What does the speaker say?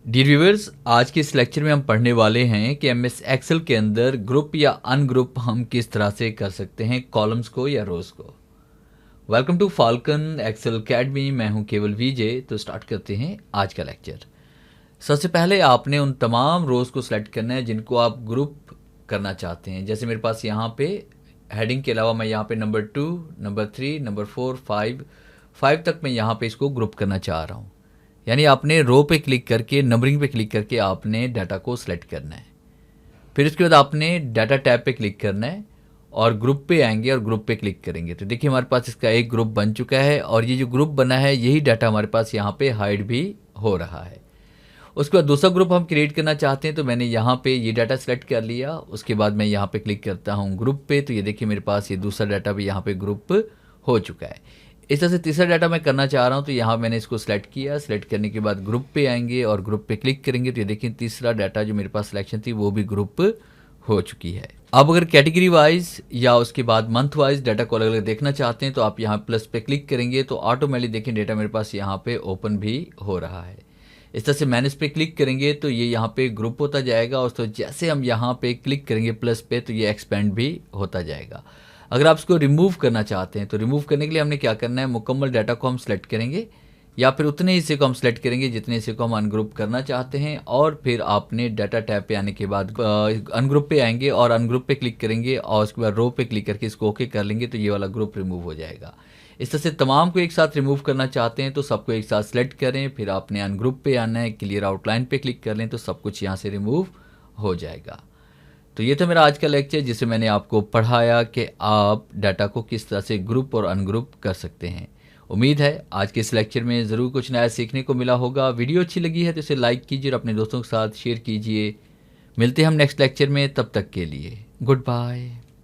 Dear viewers, आज के इस लेक्चर में हम पढ़ने वाले हैं कि एमएस एक्सेल के अंदर ग्रुप या अनग्रुप हम किस तरह से कर सकते हैं कॉलम्स को या रोज को। Welcome to Falcon Excel academy. मैं हूं केवल विजय। तो स्टार्ट करते हैं आज का लेक्चर। सबसे पहले आपने उन तमाम रोज को सिलेक्ट करना है जिनको आप ग्रुप करना चाहते हैं। जैसे मेरे पास यहाँ पे हेडिंग के अलावा मैं यहाँ पे नंबर 2, नंबर 3, नंबर 4, 5 तक मैं यहाँ पे इसको ग्रुप करना चाह रहा हूँ। यानी आपने रो पे क्लिक करके, नंबरिंग पे क्लिक करके आपने डाटा को सिलेक्ट करना है। फिर उसके बाद आपने डाटा टैब पे क्लिक करना है और ग्रुप पे आएंगे और ग्रुप पे क्लिक करेंगे। तो देखिए हमारे पास इसका एक ग्रुप बन चुका है और ये जो ग्रुप बना है यही डाटा हमारे पास यहाँ पे हाइड भी हो रहा है। उसके बाद दूसरा ग्रुप हम क्रिएट करना चाहते हैं तो मैंने यहाँ पे ये डाटा सेलेक्ट कर लिया। उसके बाद मैं यहाँ पे क्लिक करता हूँ ग्रुप पे, तो ये देखिए मेरे पास ये दूसरा डाटा भी यहाँ पे ग्रुप हो चुका है। इस तरह से तीसरा डाटा मैं करना चाह रहा हूँ तो यहाँ मैंने इसको सिलेक्ट किया। सिलेक्ट करने के बाद ग्रुप पे आएंगे और ग्रुप पे क्लिक करेंगे तो ये देखिए तीसरा डाटा जो मेरे पास सिलेक्शन थी वो भी ग्रुप हो चुकी है। अब अगर कैटेगरी वाइज या उसके बाद मंथ वाइज डाटा को अलग अलग देखना चाहते हैं तो आप यहाँ प्लस पे क्लिक करेंगे तो ऑटोमेटिक देखिए डाटा मेरे पास यहाँ पे ओपन भी हो रहा है। इस तरह से मैनेज पे क्लिक करेंगे तो ये यहाँ पे ग्रुप होता जाएगा और तो जैसे हम यहाँ पे क्लिक करेंगे प्लस पे तो ये एक्सपेंड भी होता जाएगा। अगर आप इसको रिमूव करना चाहते हैं तो रिमूव करने के लिए हमने क्या करना है, मुकम्मल डाटा को हम सेलेक्ट करेंगे या फिर उतने हिस्से को हम सेलेक्ट करेंगे जितने हिस्से को हम अनग्रुप करना चाहते हैं। और फिर आपने डाटा टैब पे आने के बाद अनग्रुप पे आएंगे और अनग्रुप पे क्लिक करेंगे और उसके बाद रो पे क्लिक करके इसको ओके कर लेंगे तो ये वाला ग्रुप रिमूव हो जाएगा। इस तरह से तमाम को एक साथ रिमूव करना चाहते हैं तो सबको एक साथ सेलेक्ट करें, फिर आपने अनग्रुप पे आना है, क्लियर आउटलाइन पे क्लिक कर लें तो सब कुछ यहाँ से रिमूव हो जाएगा। तो ये था मेरा आज का लेक्चर जिससे मैंने आपको पढ़ाया कि आप डाटा को किस तरह से ग्रुप और अनग्रुप कर सकते हैं। उम्मीद है आज के इस लेक्चर में ज़रूर कुछ नया सीखने को मिला होगा। वीडियो अच्छी लगी है तो इसे लाइक कीजिए और अपने दोस्तों के साथ शेयर कीजिए। मिलते हैं हम नेक्स्ट लेक्चर में, तब तक के लिए गुड बाय।